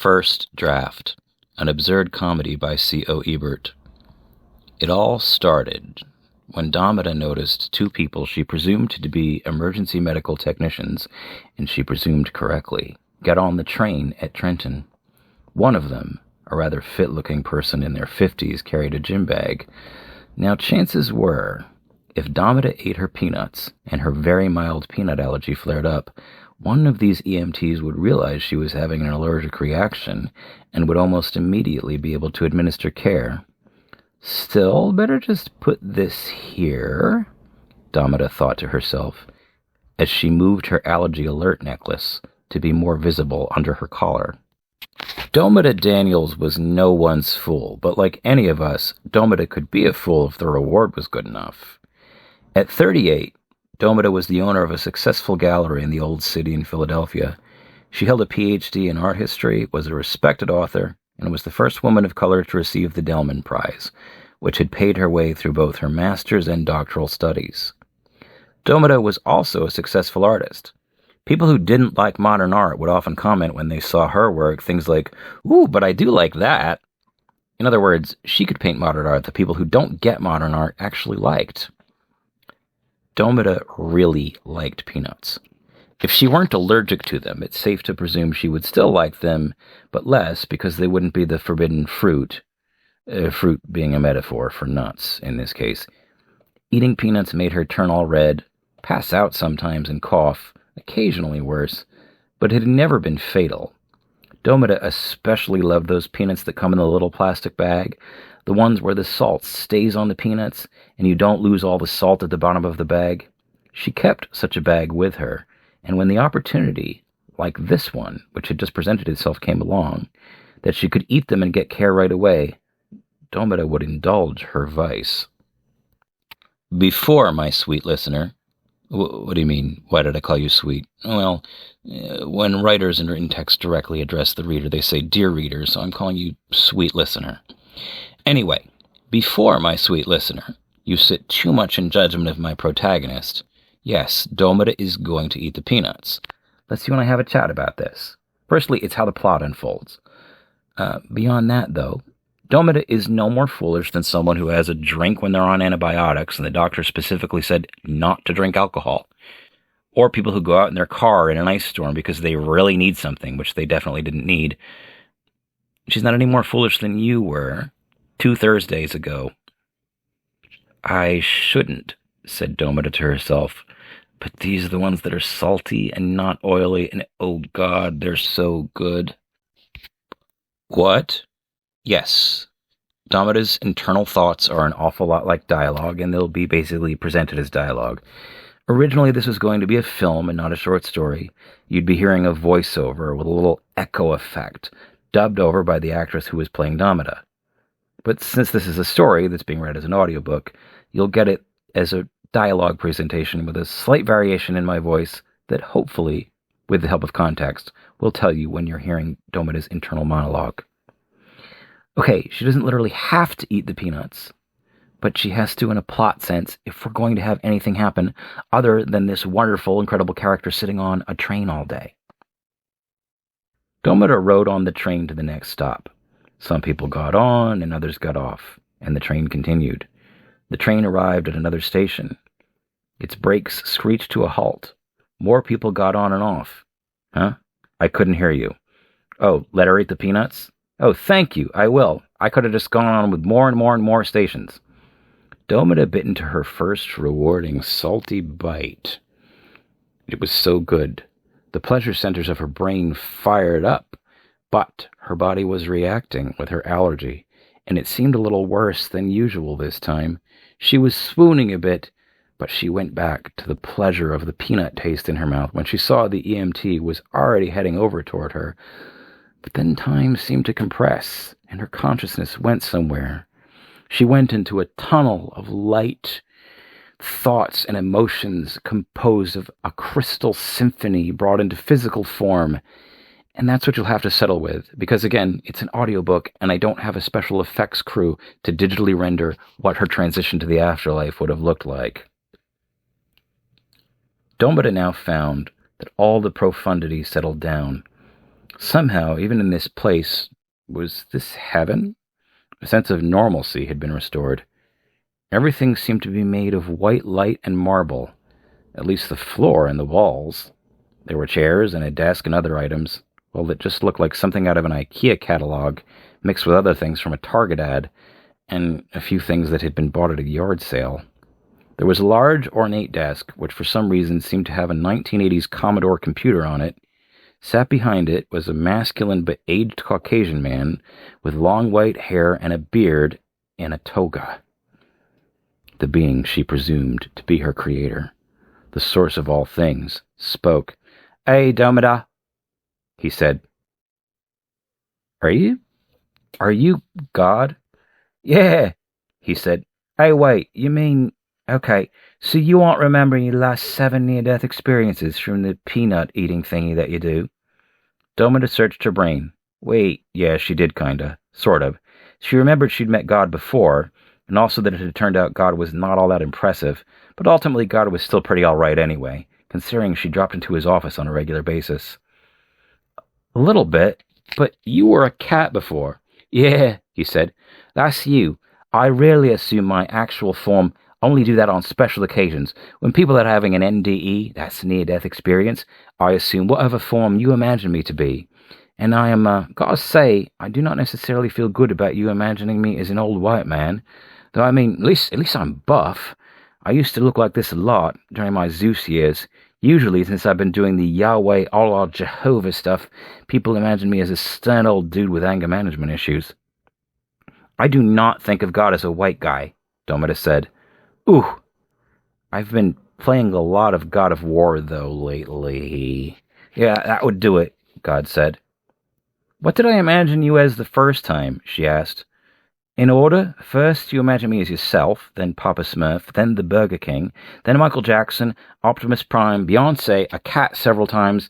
First Draft, an absurd comedy by C.O. Ebert. It all started when Domita noticed two people she presumed to be emergency medical technicians, and she presumed correctly, get on the train at Trenton. One of them, a rather fit-looking person in their 50s, carried a gym bag. Now, chances were, if Domita ate her peanuts and her very mild peanut allergy flared up, one of these EMTs would realize she was having an allergic reaction and would almost immediately be able to administer care. Still, better just put this here, Domita thought to herself, as she moved her allergy alert necklace to be more visible under her collar. Domita Daniels was no one's fool, but like any of us, Domita could be a fool if the reward was good enough. At 38, Domita was the owner of a successful gallery in the Old City in Philadelphia. She held a Ph.D. in art history, was a respected author, and was the first woman of color to receive the Delman Prize, which had paid her way through both her master's and doctoral studies. Domita was also a successful artist. People who didn't like modern art would often comment when they saw her work things like, "Ooh, but I do like that." In other words, she could paint modern art that people who don't get modern art actually liked. Domita really liked peanuts. If she weren't allergic to them, it's safe to presume she would still like them, but less because they wouldn't be the forbidden fruit, fruit being a metaphor for nuts in this case. Eating peanuts made her turn all red, pass out sometimes and cough, occasionally worse, but it had never been fatal. Domita especially loved those peanuts that come in the little plastic bag, the ones where the salt stays on the peanuts and you don't lose all the salt at the bottom of the bag. She kept such a bag with her, and when the opportunity, like this one, which had just presented itself, came along, that she could eat them and get care right away, Domita would indulge her vice. Before, my sweet listener. What do you mean? Why did I call you sweet? Well, when writers in written text directly address the reader, they say, "Dear reader," so I'm calling you sweet listener. Anyway, before, my sweet listener, you sit too much in judgment of my protagonist. Yes, Domita is going to eat the peanuts. Let's see when I have a chat about this. Firstly, it's how the plot unfolds. Beyond that, though, Domita is no more foolish than someone who has a drink when they're on antibiotics and the doctor specifically said not to drink alcohol. Or people who go out in their car in an ice storm because they really need something, which they definitely didn't need. She's not any more foolish than you were 2 Thursdays ago. I shouldn't, said Domita to herself, but these are the ones that are salty and not oily, and oh God, they're so good. What? Yes. Domita's internal thoughts are an awful lot like dialogue, and they'll be basically presented as dialogue. Originally, this was going to be a film and not a short story. You'd be hearing a voiceover with a little echo effect, dubbed over by the actress who was playing Domita. But since this is a story that's being read as an audiobook, you'll get it as a dialogue presentation with a slight variation in my voice that hopefully, with the help of context, will tell you when you're hearing Domita's internal monologue. Okay, she doesn't literally have to eat the peanuts, but she has to in a plot sense if we're going to have anything happen other than this wonderful, incredible character sitting on a train all day. Domita rode on the train to the next stop. Some people got on and others got off, and the train continued. The train arrived at another station. Its brakes screeched to a halt. More people got on and off. Huh? I couldn't hear you. Oh, let her eat the peanuts? Oh, thank you, I will. I could have just gone on with more and more and more stations. Domita bit into her first rewarding salty bite. It was so good. The pleasure centers of her brain fired up, but her body was reacting with her allergy, and it seemed a little worse than usual this time. She was swooning a bit, but she went back to the pleasure of the peanut taste in her mouth when she saw the EMT was already heading over toward her. But then time seemed to compress, and her consciousness went somewhere. She went into a tunnel of light thoughts and emotions composed of a crystal symphony brought into physical form. And that's what you'll have to settle with, because again, it's an audiobook, and I don't have a special effects crew to digitally render what her transition to the afterlife would have looked like. Domita now found that all the profundity settled down. Somehow, even in this place, was this heaven? A sense of normalcy had been restored. Everything seemed to be made of white light and marble, at least the floor and the walls. There were chairs and a desk and other items, well, that just looked like something out of an IKEA catalog, mixed with other things from a Target ad, and a few things that had been bought at a yard sale. There was a large, ornate desk, which for some reason seemed to have a 1980s Commodore computer on it. Sat behind it was a masculine but aged Caucasian man with long white hair and a beard and a toga. The being she presumed to be her creator, the source of all things, spoke. "Hey, Domita," he said. Are you God?" "Yeah," he said. "Hey, wait, you mean... Okay, so you aren't remembering your last 7 near-death experiences from the peanut-eating thingy that you do?" Domita searched her brain. Wait, yeah, she did kinda. Sort of. She remembered she'd met God before, and also that it had turned out God was not all that impressive, but ultimately God was still pretty alright anyway, considering she dropped into his office on a regular basis. "A little bit, but you were a cat before." "Yeah," he said. "That's you. I rarely assume my actual form, only do that on special occasions. When people are having an NDE, that's near-death experience, I assume whatever form you imagine me to be. And I am, gotta say, I do not necessarily feel good about you imagining me as an old white man. Though, I mean, at least I'm buff. I used to look like this a lot during my Zeus years. Usually, since I've been doing the Yahweh, Allah, Jehovah stuff, people imagine me as a stern old dude with anger management issues." "I do not think of God as a white guy," Domita said. "Ooh, I've been playing a lot of God of War, though, lately." "Yeah, that would do it," God said. "What did I imagine you as the first time?" she asked. "In order, first you imagine me as yourself, then Papa Smurf, then the Burger King, then Michael Jackson, Optimus Prime, Beyonce, a cat several times,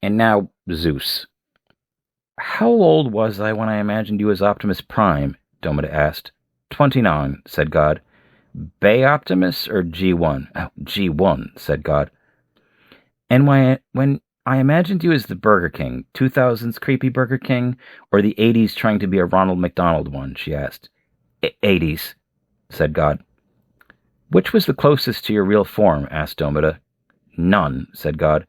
and now Zeus." "How old was I when I imagined you as Optimus Prime?" Domita asked. 29, said God. "Bay Optimus or G1? "Oh, G1, said God. "And when I imagined you as the Burger King, 2000's creepy Burger King, or the 80s trying to be a Ronald McDonald one?" she asked. "80s, said God. "Which was the closest to your real form?" asked Domita. "None," said God.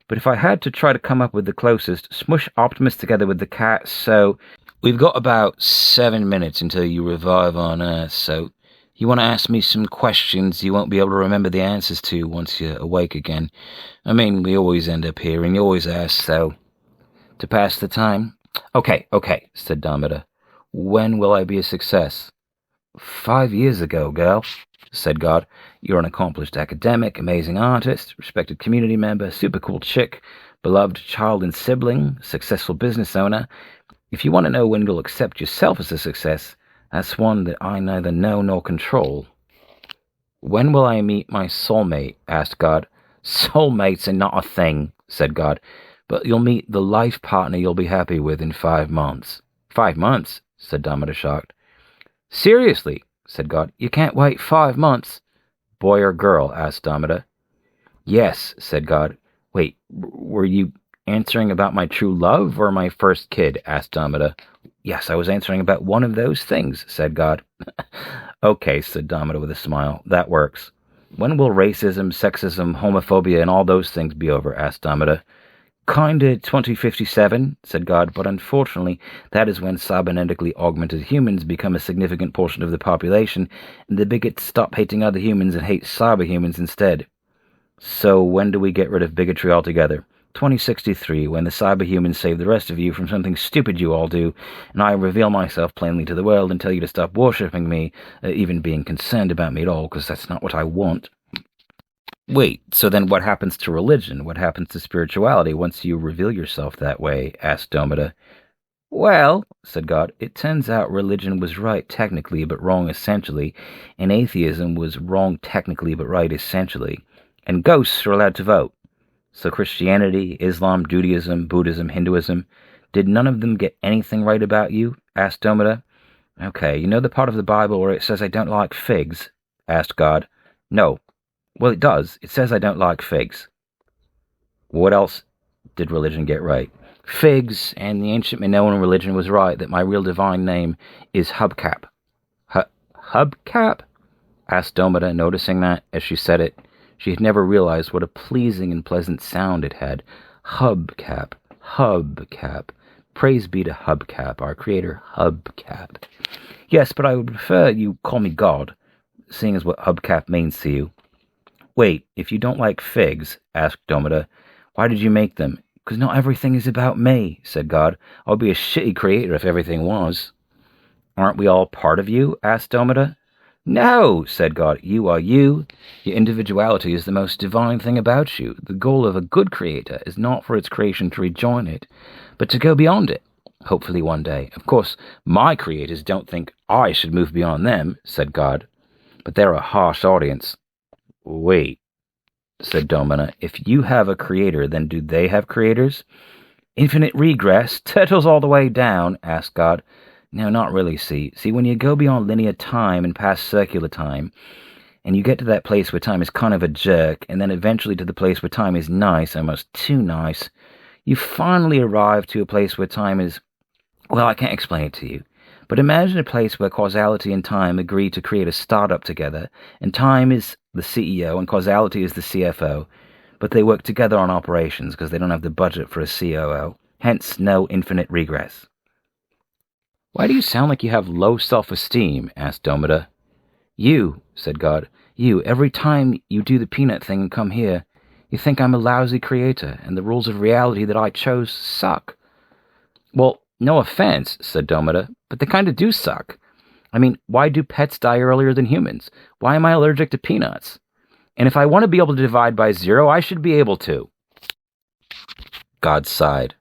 "But if I had to try to come up with the closest, smush Optimus together with the cat, so... We've got about 7 minutes until you revive on Earth, so... You want to ask me some questions you won't be able to remember the answers to once you're awake again. I mean, we always end up here, and you always ask, so... To pass the time? Okay, said Domita. "When will I be a success?" 5 years ago, girl, said God. "You're an accomplished academic, amazing artist, respected community member, super cool chick, beloved child and sibling, successful business owner. If you want to know when you'll accept yourself as a success, that's one that I neither know nor control." "When will I meet my soulmate?" asked God. "Soulmates are not a thing," said God. "But you'll meet the life partner you'll be happy with in 5 months. 5 months? Said Domita, shocked. "Seriously," said God. "You can't wait 5 months?" "Boy or girl?" asked Domita. "Yes," said God. "Wait, were you answering about my true love or my first kid?" asked Domita. "Yes, I was answering about one of those things," said God. "Okay," said Domita with a smile. "That works. When will racism, sexism, homophobia, and all those things be over?" asked Domita. "Kinda 2057, said God, "but unfortunately that is when cybernetically augmented humans become a significant portion of the population, and the bigots stop hating other humans and hate cyberhumans instead." "So when do we get rid of bigotry altogether?" 2063, when the cyberhumans save the rest of you from something stupid you all do, and I reveal myself plainly to the world and tell you to stop worshipping me, even being concerned about me at all, because that's not what I want. "Wait, so then what happens to religion? What happens to spirituality once you reveal yourself that way?" asked Domita. "Well," said God, "it turns out religion was right technically but wrong essentially, and atheism was wrong technically but right essentially, and ghosts are allowed to vote. So Christianity, Islam, Judaism, Buddhism, Hinduism, did none of them get anything right about you?" asked Domita. "Okay, you know the part of the Bible where it says I don't like figs?" asked God. "No." "Well, it does. It says I don't like figs." "What else did religion get right?" Figs and the ancient Minoan religion was right that my real divine name is Hubcap. Hubcap? Asked Domita, noticing that, as she said it, she had never realized what a pleasing and pleasant sound it had. Hubcap. Hubcap. Praise be to Hubcap, our creator, Hubcap. Yes, but I would prefer you call me God, seeing as what Hubcap means to you. Wait, if you don't like figs, asked Domita, why did you make them? Because not everything is about me, said God. I'd be a shitty creator if everything was. Aren't we all part of you? Asked Domita. No, said God. You are you. Your individuality is the most divine thing about you. The goal of a good creator is not for its creation to rejoin it, but to go beyond it. Hopefully one day. Of course, my creators don't think I should move beyond them, said God. But they're a harsh audience. Wait, said Domina. If you have a creator, then do they have creators? Infinite regress? Turtles all the way down? Asked God. No, not really, see. See, when you go beyond linear time and past circular time, and you get to that place where time is kind of a jerk, and then eventually to the place where time is nice, almost too nice, you finally arrive to a place where time is... Well, I can't explain it to you. But imagine a place where causality and time agree to create a startup together, and time is the CEO and causality is the CFO, but they work together on operations because they don't have the budget for a COO. Hence, no infinite regress. Why do you sound like you have low self-esteem? Asked Domita. You, said God, you, every time you do the peanut thing and come here, you think I'm a lousy creator, and the rules of reality that I chose suck. Well, no offense, said Domita, but they kind of do suck. I mean, why do pets die earlier than humans? Why am I allergic to peanuts? And if I want to be able to divide by 0, I should be able to. God sighed.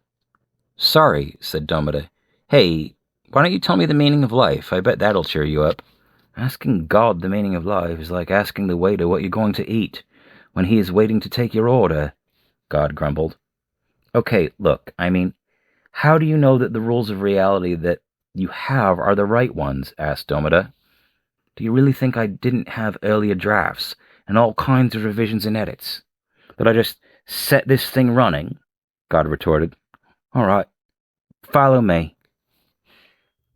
Sorry, said Domita. Hey, why don't you tell me the meaning of life? I bet that'll cheer you up. Asking God the meaning of life is like asking the waiter what you're going to eat when he is waiting to take your order, God grumbled. Okay, look, I mean, how do you know that the rules of reality that you have are the right ones? Asked Domita. Do you really think I didn't have earlier drafts and all kinds of revisions and edits? That I just set this thing running? God retorted. All right, follow me.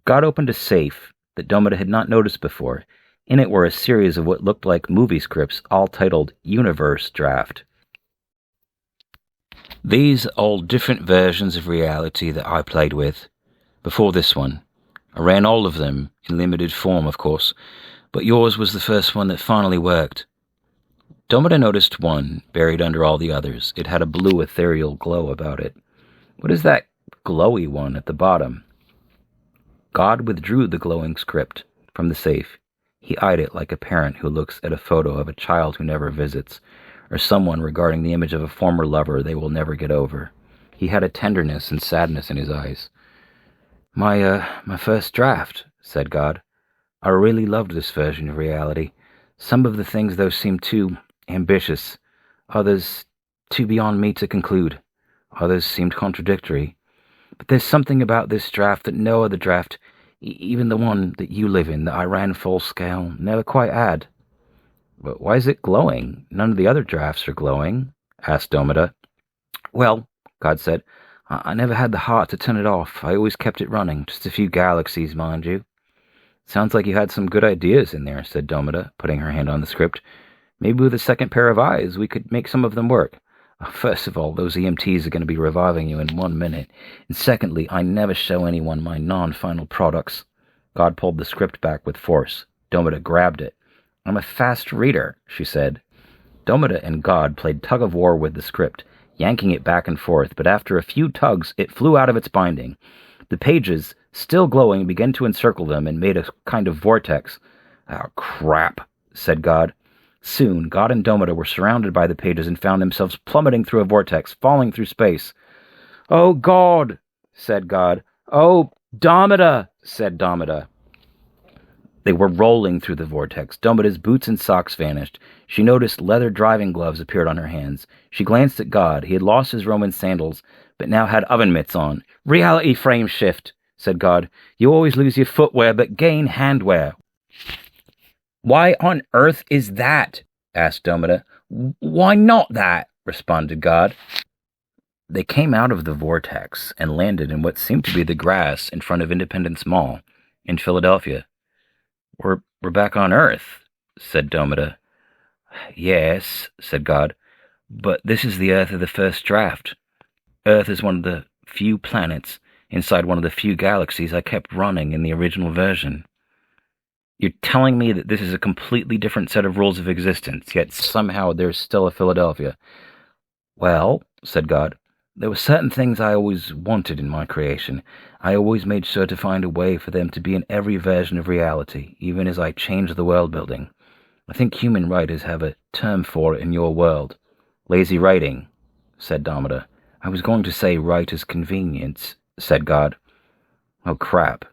God opened a safe that Domita had not noticed before. In it were a series of what looked like movie scripts, all titled Universe Draft. These are all different versions of reality that I played with before this one. I ran all of them in limited form, of course, but yours was the first one that finally worked. Domita noticed one buried under all the others. It had a blue ethereal glow about it. What is that glowy one at the bottom? God withdrew the glowing script from the safe. He eyed it like a parent who looks at a photo of a child who never visits, or someone regarding the image of a former lover they will never get over. He had a tenderness and sadness in his eyes. My first draft, said God. I really loved this version of reality. Some of the things, though, seemed too ambitious. Others too beyond me to conclude. Others seemed contradictory. But there's something about this draft that no other draft, even the one that you live in, that I ran full scale, never quite had. But why is it glowing? None of the other drafts are glowing, asked Domita. Well, God said, I never had the heart to turn it off. I always kept it running, just a few galaxies, mind you. Sounds like you had some good ideas in there, said Domita, putting her hand on the script. Maybe with a second pair of eyes, we could make some of them work. First of all, those EMTs are going to be reviving you in 1 minute. And secondly, I never show anyone my non-final products. God pulled the script back with force. Domita grabbed it. I'm a fast reader, she said. Domita and God played tug-of-war with the script, yanking it back and forth, but after a few tugs, it flew out of its binding. The pages, still glowing, began to encircle them and made a kind of vortex. Oh, crap, said God. Soon, God and Domita were surrounded by the pages and found themselves plummeting through a vortex, falling through space. Oh, God, said God. Oh, Domita, said Domita. They were rolling through the vortex. Domita's boots and socks vanished. She noticed leather driving gloves appeared on her hands. She glanced at God. He had lost his Roman sandals, but now had oven mitts on. Reality frame shift, said God. You always lose your footwear, but gain handwear. Why on earth is that? Asked Domita. Why not that? Responded God. They came out of the vortex and landed in what seemed to be the grass in front of Independence Mall in Philadelphia. We're back on Earth, said Domita. Yes, said God, but this is the Earth of the first draft. Earth is one of the few planets inside one of the few galaxies I kept running in the original version. You're telling me that this is a completely different set of rules of existence, yet somehow there's still a Philadelphia. Well, said God, there were certain things I always wanted in my creation. I always made sure to find a way for them to be in every version of reality, even as I changed the world building. I think human writers have a term for it in your world. Lazy writing, said Domita. I was going to say writer's convenience, said God. Oh, crap,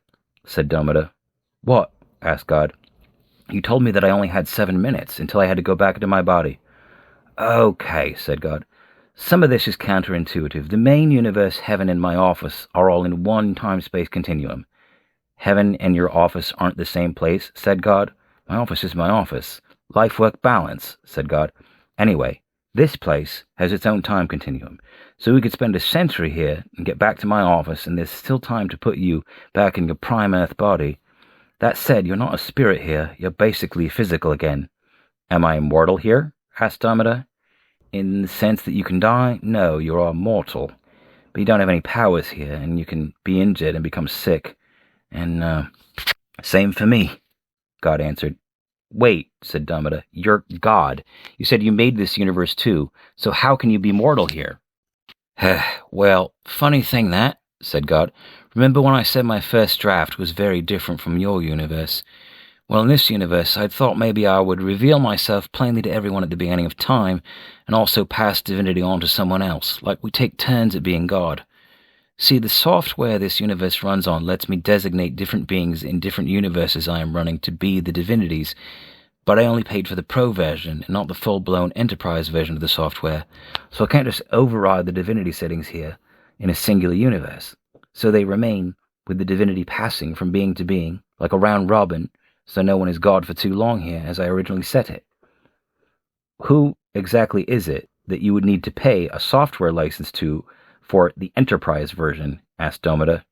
said Domita. What? Asked God. You told me that I only had 7 minutes until I had to go back into my body. Okay, said God. Some of this is counterintuitive. The main universe, heaven, and my office are all in one time-space continuum. Heaven and your office aren't the same place, said God. My office is my office. Life-work balance, said God. Anyway, this place has its own time continuum. So we could spend a century here and get back to my office, and there's still time to put you back in your prime Earth body. That said, you're not a spirit here. You're basically physical again. Am I immortal here? Asked Domita. In the sense that you can die? No, you are mortal. But you don't have any powers here, and you can be injured and become sick. And, same for me, God answered. Wait, said Domita, you're God. You said you made this universe too, so how can you be mortal here? Well, funny thing that, said God. Remember when I said my first draft was very different from your universe? Well, in this universe, I'd thought maybe I would reveal myself plainly to everyone at the beginning of time, and also pass divinity on to someone else, like we take turns at being God. See, the software this universe runs on lets me designate different beings in different universes I am running to be the divinities, but I only paid for the pro version and not the full-blown enterprise version of the software, so I can't just override the divinity settings here in a singular universe. So they remain with the divinity passing from being to being, like a round robin, so no one is God for too long here, as I originally set it. Who exactly is it that you would need to pay a software license to for the enterprise version? Asked Domita.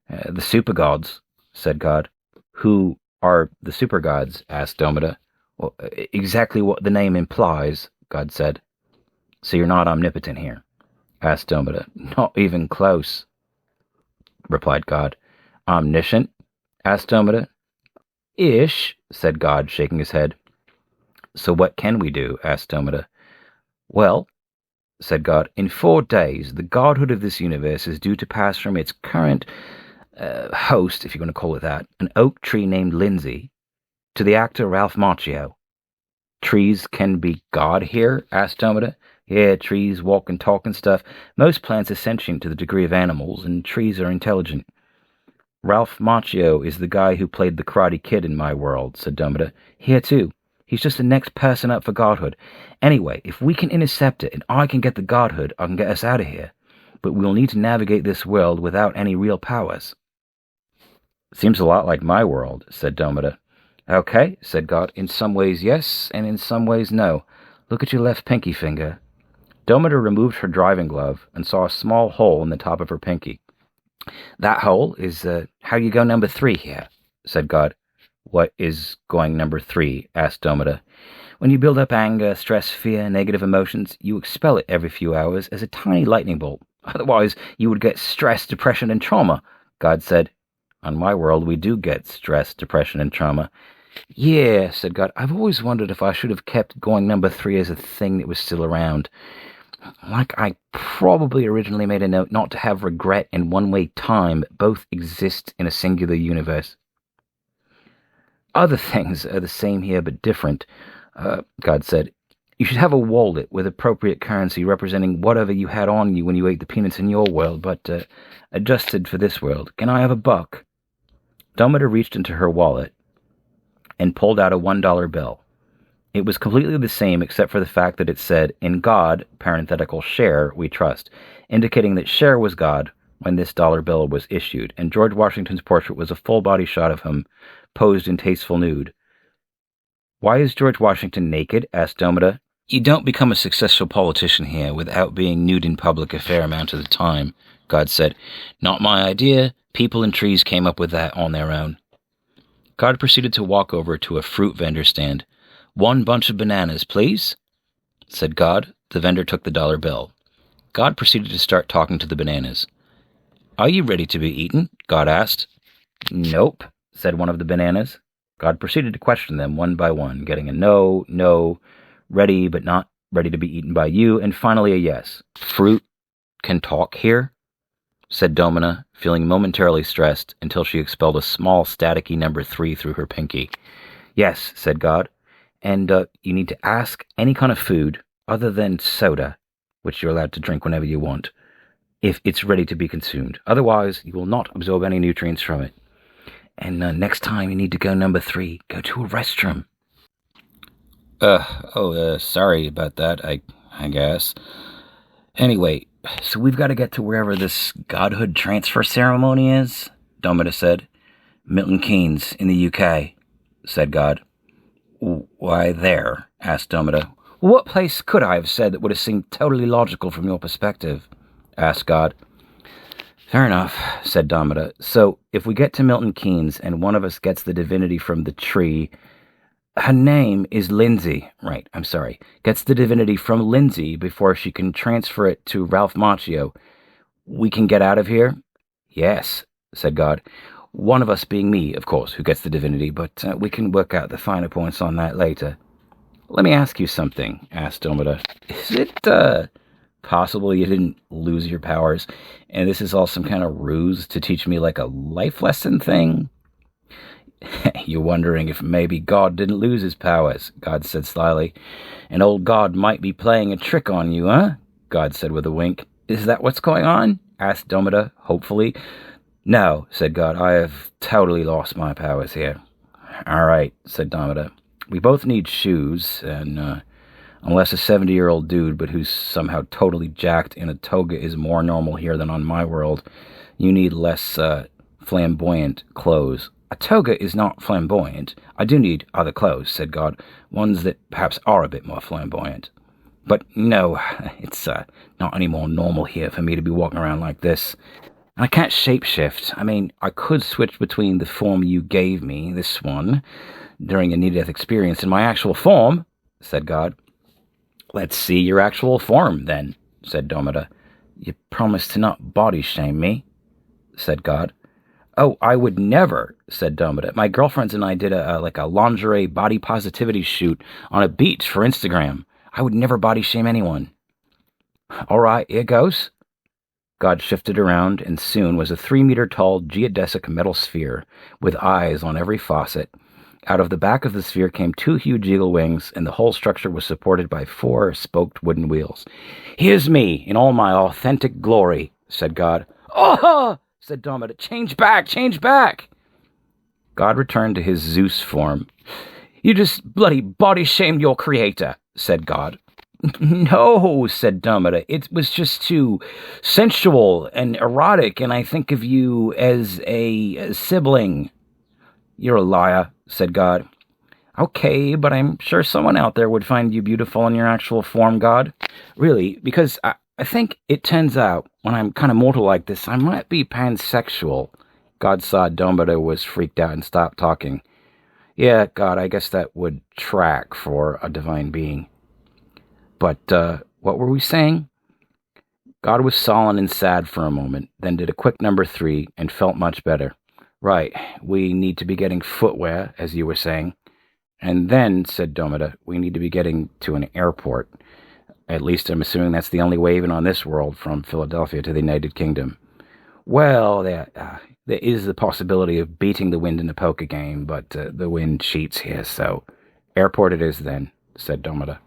The super gods, said God. Who are the super gods? Asked Domita. Well, exactly what the name implies, God said. So you're not omnipotent here? Asked Domita. Not even close, replied God. Omniscient? Asked Domita. Ish, said God, shaking his head. So what can we do? Asked Domita. Well, said God, in 4 days, the godhood of this universe is due to pass from its current host, if you're going to call it that, an oak tree named Lindsay, to the actor Ralph Macchio. Trees can be God here? Asked Domita. Yeah, trees walk and talk and stuff. Most plants are sentient to the degree of animals, and trees are intelligent. Ralph Macchio is the guy who played the Karate Kid in my world, said Domita. Here too. He's just the next person up for godhood. Anyway, if we can intercept it and I can get the godhood, I can get us out of here. But we'll need to navigate this world without any real powers. Seems a lot like my world, said Domita. Okay, said God. In some ways yes, and in some ways no. Look at your left pinky finger. Domita removed her driving glove and saw a small hole in the top of her pinky. That hole is how you go number 3 here, said God. What is going number 3? Asked Domita. When you build up anger, stress, fear, negative emotions, you expel it every few hours as a tiny lightning bolt. Otherwise, you would get stress, depression, and trauma, God said. On my world, we do get stress, depression, and trauma. Yeah, said God. I've always wondered if I should have kept going number 3 as a thing that was still around. Like I probably originally made a note not to have regret and one-way time both exist in a singular universe. Other things are the same here but different, God said. You should have a wallet with appropriate currency representing whatever you had on you when you ate the peanuts in your world, but adjusted for this world. Can I have $1? Domita reached into her wallet and pulled out a $1 bill. It was completely the same except for the fact that it said, in God, parenthetical share, we trust, indicating that share was God when this dollar bill was issued, and George Washington's portrait was a full-body shot of him, posed in tasteful nude. Why is George Washington naked? Asked Domita. You don't become a successful politician here without being nude in public a fair amount of the time, God said. Not my idea. People and trees came up with that on their own. God proceeded to walk over to a fruit vendor stand. 1 bunch of bananas, please, said God. The vendor took the dollar bill. God proceeded to start talking to the bananas. Are you ready to be eaten? God asked. Nope, said one of the bananas. God proceeded to question them one by one, getting a no, no, ready but not ready to be eaten by you, and finally a yes. Fruit can talk here? Said Domina, feeling momentarily stressed until she expelled a small staticky number 3 through her pinky. Yes, said God, and you need to ask any kind of food other than soda, which you're allowed to drink whenever you want, if it's ready to be consumed. Otherwise, you will not absorb any nutrients from it. And next time you need to go number 3, go to a restroom. Sorry about that, I guess. Anyway, so we've got to get to wherever this godhood transfer ceremony is, Domita said. Milton Keynes in the UK, said God. Why there? Asked Domita. What place could I have said that would have seemed totally logical from your perspective? Asked God. Fair enough, said Domita. So, if we get to Milton Keynes and one of us gets the divinity from the tree, her name is Lindsay. Right, I'm sorry. Gets the divinity from Lindsay before she can transfer it to Ralph Macchio. We can get out of here? Yes, said God. One of us being me, of course, who gets the divinity, but we can work out the finer points on that later. Let me ask you something, asked Domita. Is it, possible you didn't lose your powers, and this is all some kind of ruse to teach me like a life lesson thing? You're wondering if maybe God didn't lose his powers, God said slyly. And old God might be playing a trick on you, huh? God said with a wink. Is that what's going on? Asked Domita, hopefully. No, said God, I have totally lost my powers here. All right, said Domita. We both need shoes, and unless a 70-year-old dude, but who's somehow totally jacked in a toga is more normal here than on my world, you need less flamboyant clothes. A toga is not flamboyant. I do need other clothes, said God, ones that perhaps are a bit more flamboyant. But no, it's not any more normal here for me to be walking around like this. And I can't shapeshift. I mean, I could switch between the form you gave me, this one, during a near-death experience, and my actual form, said God. Let's see your actual form, then, said Domita. You promised to not body-shame me, said God. Oh, I would never, said Domita. My girlfriends and I did a lingerie body positivity shoot on a beach for Instagram. I would never body shame anyone. All right, here goes. God shifted around and soon was a 3-meter-tall geodesic metal sphere with eyes on every faucet. Out of the back of the sphere came 2 huge eagle wings, and the whole structure was supported by 4 spoked wooden wheels. Here's me in all my authentic glory, said God. Oh! said Domita. Change back! God returned to his Zeus form. You just bloody body-shamed your creator, said God. No, said Domita. It was just too sensual and erotic, and I think of you as a sibling. You're a liar, said God. Okay, but I'm sure someone out there would find you beautiful in your actual form, God. Really, because I think it turns out, when I'm kind of mortal like this, I might be pansexual. God saw Domita was freaked out and stopped talking. Yeah, God, I guess that would track for a divine being. But, what were we saying? God was sullen and sad for a moment, then did a quick number 3 and felt much better. Right, we need to be getting footwear, as you were saying. And then, said Domita, we need to be getting to an airport. At least I'm assuming that's the only way even on this world from Philadelphia to the United Kingdom. Well, there is the possibility of beating the wind in a poker game, but the wind cheats here, so airport it is then, said Domita.